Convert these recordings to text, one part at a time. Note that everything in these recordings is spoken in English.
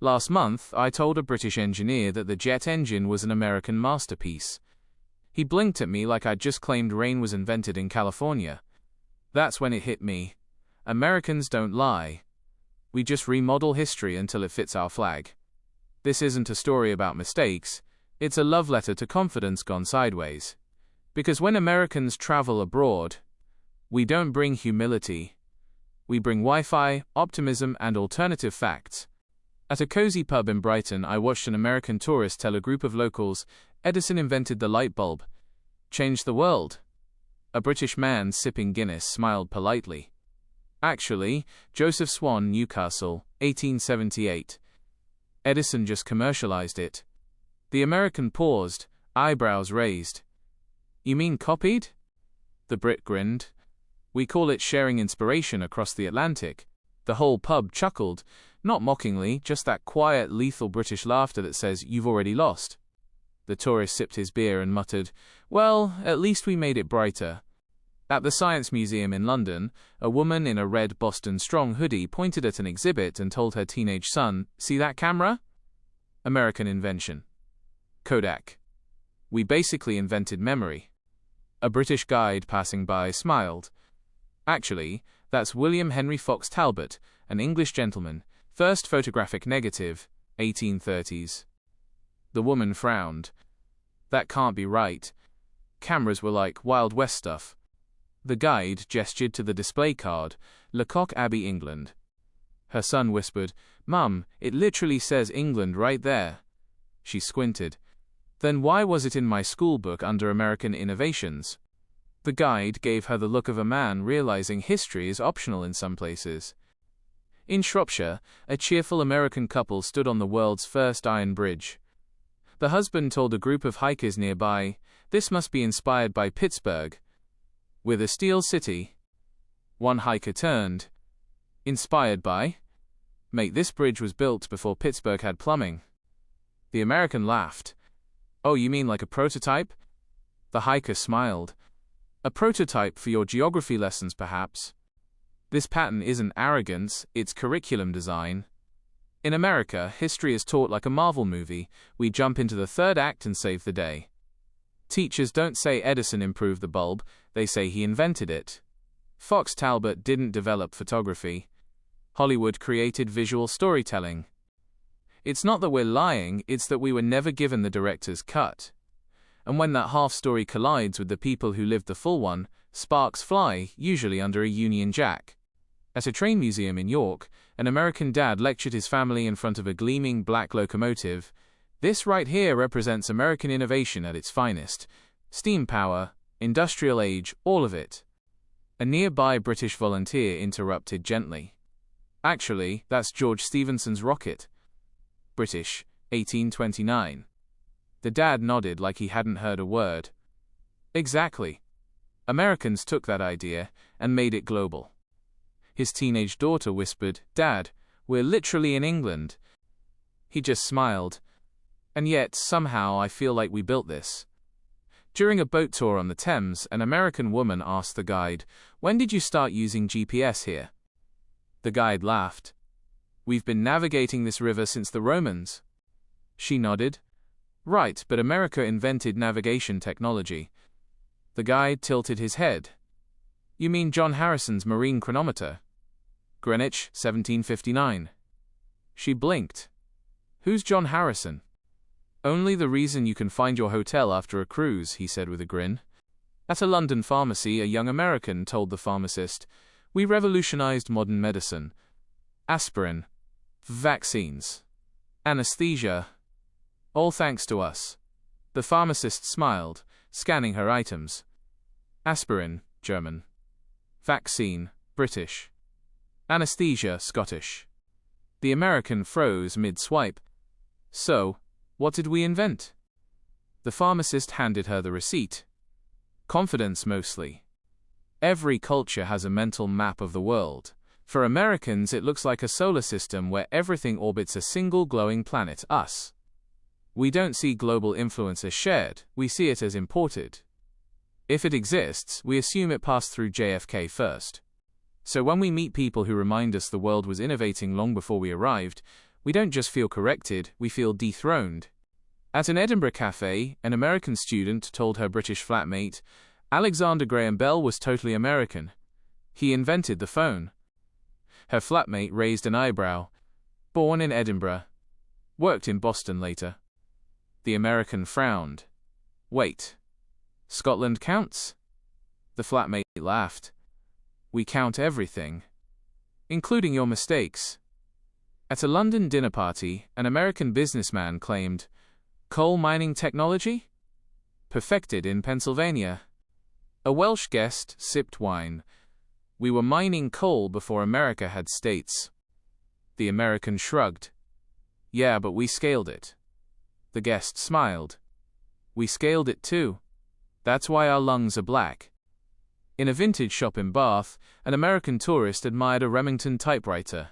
Last month, I told a British engineer that the jet engine was an American masterpiece. He blinked at me like I'd just claimed rain was invented in California. That's when it hit me. Americans don't lie. We just remodel history until it fits our flag. This isn't a story about mistakes, it's a love letter to confidence gone sideways. Because when Americans travel abroad, we don't bring humility. We bring Wi-Fi, optimism, and alternative facts. At a cozy pub in Brighton, I watched an American tourist tell a group of locals, Edison invented the light bulb. Changed the world. A British man sipping Guinness smiled politely. Actually, Joseph Swan, Newcastle, 1878. Edison just commercialized it. The American paused, eyebrows raised. You mean copied? The Brit grinned. We call it sharing inspiration across the Atlantic. The whole pub chuckled, not mockingly, just that quiet, lethal British laughter that says, you've already lost. The tourist sipped his beer and muttered, well, at least we made it brighter. At the Science Museum in London, a woman in a red Boston Strong hoodie pointed at an exhibit and told her teenage son, see that camera? American invention. Kodak. We basically invented memory. A British guide passing by smiled. Actually, that's William Henry Fox Talbot, an English gentleman, first photographic negative, 1830s. The woman frowned. That can't be right. Cameras were like Wild West stuff. The guide gestured to the display card, Lecoq Abbey, England. Her son whispered, Mum, it literally says England right there. She squinted. Then why was it in my school book under American innovations? The guide gave her the look of a man realizing history is optional in some places. In Shropshire, a cheerful American couple stood on the world's first iron bridge. The husband told a group of hikers nearby, this must be inspired by Pittsburgh. With a steel city. One hiker turned. Inspired by? Mate, this bridge was built before Pittsburgh had plumbing. The American laughed. Oh, you mean like a prototype? The hiker smiled. A prototype for your geography lessons, perhaps. This pattern isn't arrogance, it's curriculum design. In America, history is taught like a Marvel movie. We jump into the third act and save the day. Teachers don't say Edison improved the bulb, they say he invented it. Fox Talbot didn't develop photography. Hollywood created visual storytelling. It's not that we're lying, it's that we were never given the director's cut. And when that half story collides with the people who lived the full one, sparks fly, usually under a Union Jack. At a train museum in York, an American dad lectured his family in front of a gleaming black locomotive. This right here represents American innovation at its finest. Steam power, industrial age, all of it. A nearby British volunteer interrupted gently. Actually, that's George Stephenson's rocket. British, 1829. The dad nodded like he hadn't heard a word. Exactly. Americans took that idea and made it global. His teenage daughter whispered, Dad, we're literally in England. He just smiled. And yet, somehow, I feel like we built this. During a boat tour on the Thames, an American woman asked the guide, when did you start using GPS here? The guide laughed. We've been navigating this river since the Romans. She nodded. Right, but America invented navigation technology. The guide tilted his head. You mean John Harrison's marine chronometer? Greenwich, 1759. She blinked. Who's John Harrison? Only the reason you can find your hotel after a cruise, he said with a grin. At a London pharmacy, a young American told the pharmacist, we revolutionized modern medicine. Aspirin. Vaccines. Anesthesia. All thanks to us. The pharmacist smiled, scanning her items. Aspirin, German. Vaccine, British. Anesthesia, Scottish. The American froze mid-swipe. So, what did we invent? The pharmacist handed her the receipt. Confidence mostly. Every culture has a mental map of the world. For Americans, it looks like a solar system where everything orbits a single glowing planet, us. We don't see global influence as shared, we see it as imported. If it exists, we assume it passed through JFK first. So when we meet people who remind us the world was innovating long before we arrived, We don't just feel corrected, we feel dethroned. At an Edinburgh cafe, an American student told her British flatmate, Alexander Graham Bell was totally American. He invented the phone. Her flatmate raised an eyebrow. Born in Edinburgh. Worked in Boston later. The American frowned. Wait. Scotland counts? The flatmate laughed. We count everything. Including your mistakes. At a London dinner party, an American businessman claimed, coal mining technology? Perfected in Pennsylvania. A Welsh guest sipped wine. We were mining coal before America had states. The American shrugged. Yeah, but we scaled it. The guest smiled. We scaled it too. That's why our lungs are black. In a vintage shop in Bath, an American tourist admired a Remington typewriter.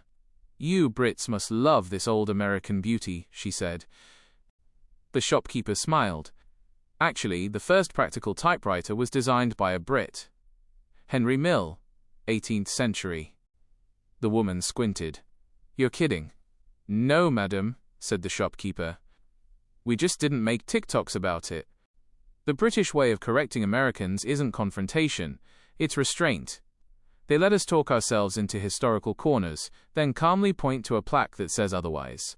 You Brits must love this old American beauty, she said. The shopkeeper smiled. Actually, the first practical typewriter was designed by a Brit. Henry Mill, 18th century. The woman squinted. You're kidding. No, madam, said the shopkeeper. We just didn't make TikToks about it. The British way of correcting Americans isn't confrontation, it's restraint. They let us talk ourselves into historical corners, then calmly point to a plaque that says otherwise.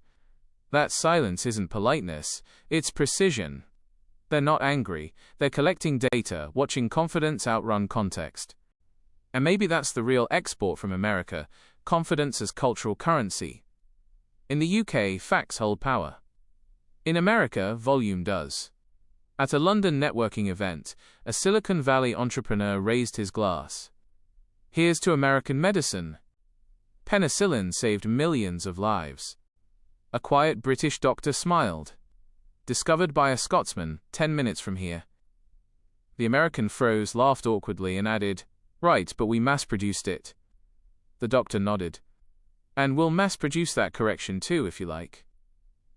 That silence isn't politeness, it's precision. They're not angry, they're collecting data, watching confidence outrun context. And maybe that's the real export from America, confidence as cultural currency. In the UK, facts hold power. In America, volume does. At a London networking event, a Silicon Valley entrepreneur raised his glass. Here's to American medicine. Penicillin saved millions of lives. A quiet British doctor smiled. Discovered by a Scotsman, 10 minutes from here. The American froze, laughed awkwardly, and added, Right, but we mass-produced it. The doctor nodded. And we'll mass-produce that correction too, if you like.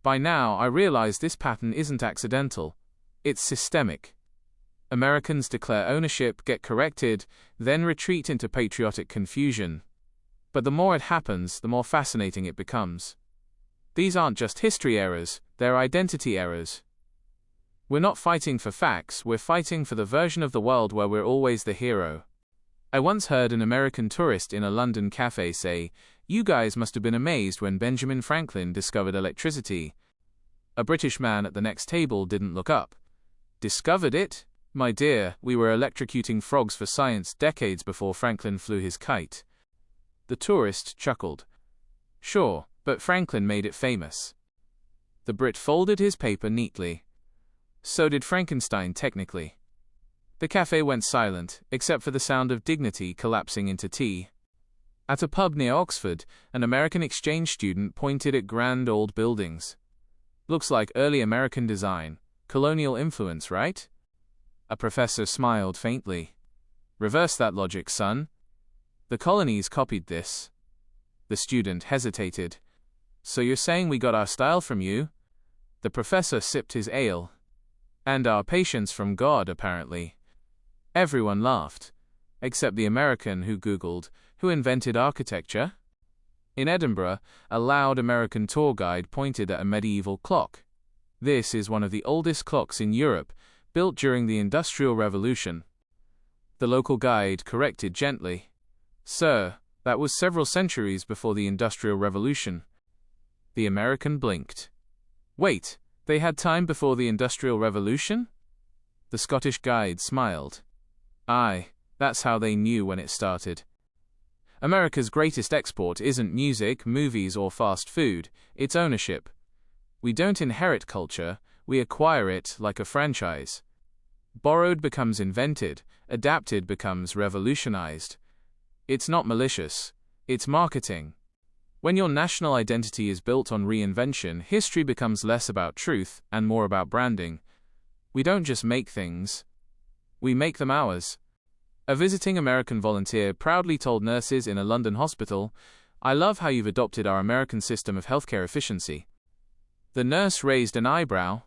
By now, I realize this pattern isn't accidental. It's systemic. Americans declare ownership, get corrected, then retreat into patriotic confusion. But the more it happens, the more fascinating it becomes. These aren't just history errors, they're identity errors. We're not fighting for facts, we're fighting for the version of the world where we're always the hero. I once heard an American tourist in a London cafe say, You guys must have been amazed when Benjamin Franklin discovered electricity. A British man at the next table didn't look up. Discovered it? My dear, we were electrocuting frogs for science decades before Franklin flew his kite. The tourist chuckled. Sure, but Franklin made it famous. The Brit folded his paper neatly. So did Frankenstein, technically. The cafe went silent, except for the sound of dignity collapsing into tea. At a pub near Oxford, an American exchange student pointed at grand old buildings. Looks like early American design, colonial influence, right? A professor smiled faintly. Reverse that logic, son. The colonies copied this. The student hesitated. So you're saying we got our style from you? The professor sipped his ale. And our patience from God, apparently. Everyone laughed. Except the American who Googled, who invented architecture? In Edinburgh, a loud American tour guide pointed at a medieval clock. This is one of the oldest clocks in Europe, built during the Industrial Revolution. The local guide corrected gently. Sir, that was several centuries before the Industrial Revolution. The American blinked. Wait, they had time before the Industrial Revolution? The Scottish guide smiled. Aye, that's how they knew when it started. America's greatest export isn't music, movies, or fast food, it's ownership. We don't inherit culture, we acquire it like a franchise. Borrowed becomes invented, adapted becomes revolutionized. It's not malicious, it's marketing. When your national identity is built on reinvention, history becomes less about truth and more about branding. We don't just make things, we make them ours. A visiting American volunteer proudly told nurses in a London hospital, I love how you've adopted our American system of healthcare efficiency. The nurse raised an eyebrow.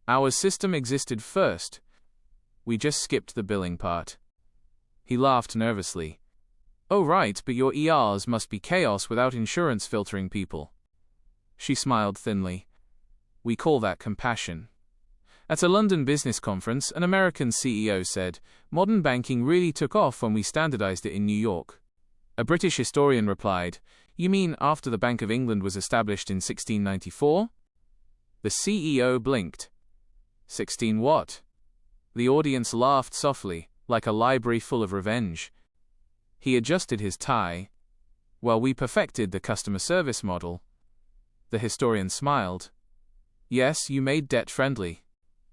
Our system existed first. We just skipped the billing part. He laughed nervously. Oh right, but your ERs must be chaos without insurance filtering people. She smiled thinly. We call that compassion. At a London business conference, an American CEO said, modern banking really took off when we standardized it in New York. A British historian replied, you mean after the Bank of England was established in 1694? The CEO blinked. 16 what? The audience laughed softly, like a library full of revenge. He adjusted his tie. Well, we perfected the customer service model. The historian smiled. Yes, you made debt friendly.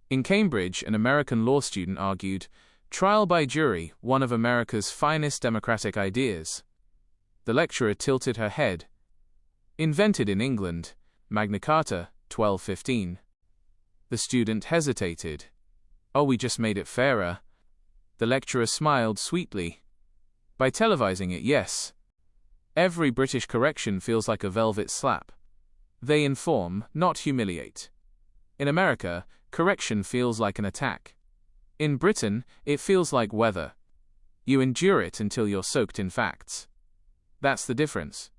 In Cambridge, an American law student argued, trial by jury, one of America's finest democratic ideas. The lecturer tilted her head. Invented in England, Magna Carta, 1215. The student hesitated. Oh, we just made it fairer. The lecturer smiled sweetly. By televising it, yes. Every British correction feels like a velvet slap. They inform, not humiliate. In America, correction feels like an attack. In Britain, it feels like weather. You endure it until you're soaked in facts. That's the difference.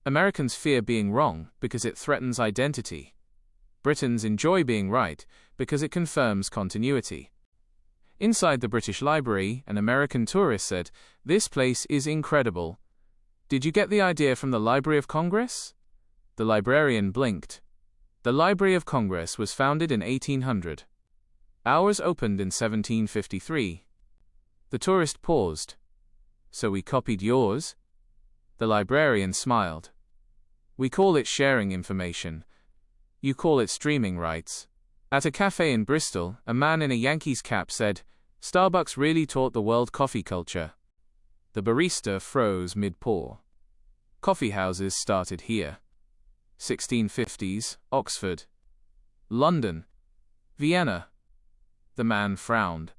Americans fear being wrong because it threatens identity. Britons enjoy being right because it confirms continuity. Inside the British Library, an American tourist said, this place is incredible. Did you get the idea from the Library of Congress? The librarian blinked. The Library of Congress was founded in 1800. Ours opened in 1753. The tourist paused. So we copied yours? The librarian smiled. We call it sharing information. You call it streaming rights. At a cafe in Bristol, a man in a Yankees cap said, Starbucks really taught the world coffee culture. The barista froze mid-pour. Coffee houses started here. 1650s, Oxford. London. Vienna. The man frowned.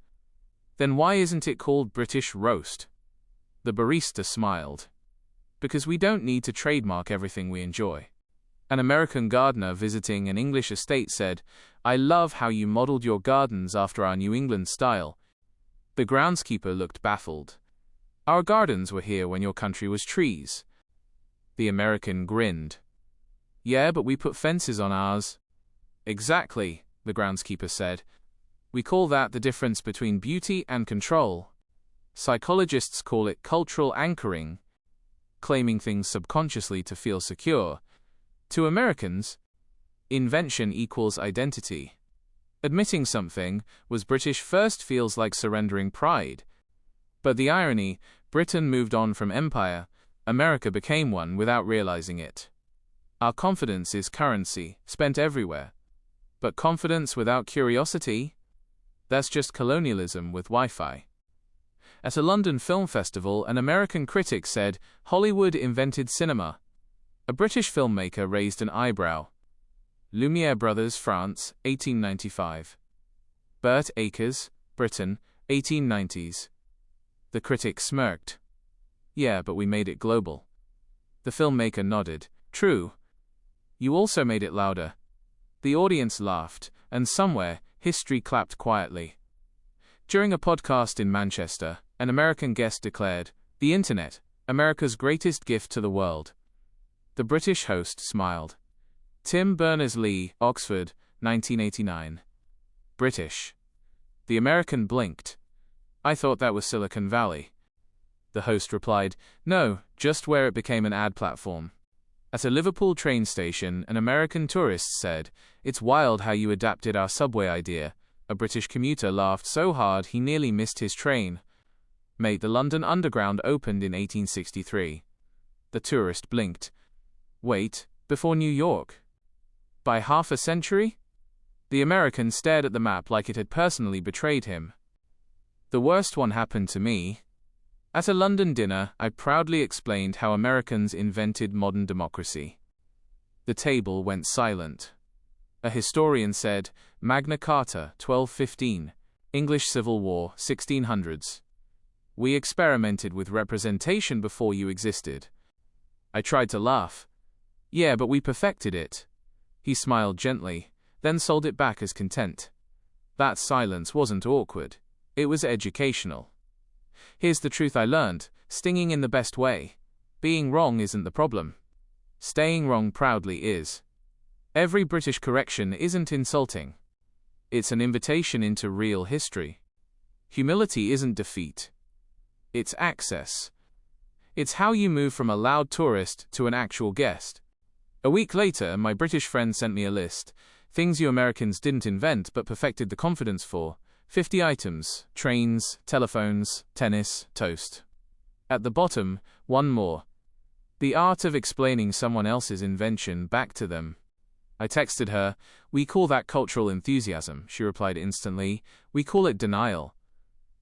Then why isn't it called British roast? The barista smiled. Because we don't need to trademark everything we enjoy. An American gardener visiting an English estate said, I love how you modeled your gardens after our New England style. The groundskeeper looked baffled. Our gardens were here when your country was trees. The American grinned. Yeah, but we put fences on ours. Exactly, the groundskeeper said. We call that the difference between beauty and control. Psychologists call it cultural anchoring, claiming things subconsciously to feel secure. To Americans, invention equals identity. Admitting something was British first feels like surrendering pride. But the irony, Britain moved on from empire, America became one without realizing it. Our confidence is currency, spent everywhere. But confidence without curiosity? That's just colonialism with Wi-Fi. At a London film festival, an American critic said, Hollywood invented cinema. A British filmmaker raised an eyebrow. Lumiere Brothers, France, 1895. Burt Acres, Britain, 1890s. The critic smirked. Yeah, but we made it global. The filmmaker nodded. True. You also made it louder. The audience laughed, and somewhere, history clapped quietly. During a podcast in Manchester, an American guest declared, the Internet, America's greatest gift to the world. The British host smiled. Tim Berners-Lee, Oxford, 1989. British. The American blinked. I thought that was Silicon Valley. The host replied, no, just where it became an ad platform. At a Liverpool train station, an American tourist said, it's wild how you adapted our subway idea. A British commuter laughed so hard he nearly missed his train. Mate, the London Underground opened in 1863. The tourist blinked. Wait, before New York? By half a century? The American stared at the map like it had personally betrayed him. The worst one happened to me. At a London dinner, I proudly explained how Americans invented modern democracy. The table went silent. A historian said, Magna Carta, 1215, English Civil War, 1600s. We experimented with representation before you existed. I tried to laugh. Yeah, but we perfected it. He smiled gently, then sold it back as content. That silence wasn't awkward. It was educational. Here's the truth I learned, stinging in the best way. Being wrong isn't the problem. Staying wrong proudly is. Every British correction isn't insulting. It's an invitation into real history. Humility isn't defeat. It's access. It's how you move from a loud tourist to an actual guest. A week later, my British friend sent me a list. Things you Americans didn't invent but perfected the confidence for. 50 items: trains, telephones, tennis, toast. At the bottom, one more. The art of explaining someone else's invention back to them. I texted her. "We call that cultural enthusiasm," she replied instantly. "We call it denial."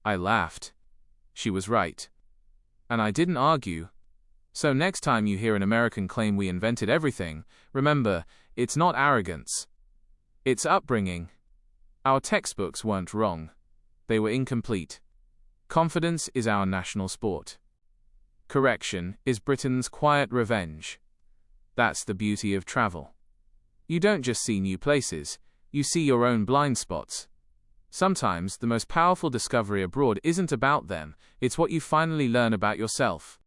I laughed. She was right. And I didn't argue. So next time you hear an American claim we invented everything, remember, it's not arrogance. It's upbringing. Our textbooks weren't wrong. They were incomplete. Confidence is our national sport. Correction is Britain's quiet revenge. That's the beauty of travel. You don't just see new places, you see your own blind spots. Sometimes the most powerful discovery abroad isn't about them, it's what you finally learn about yourself.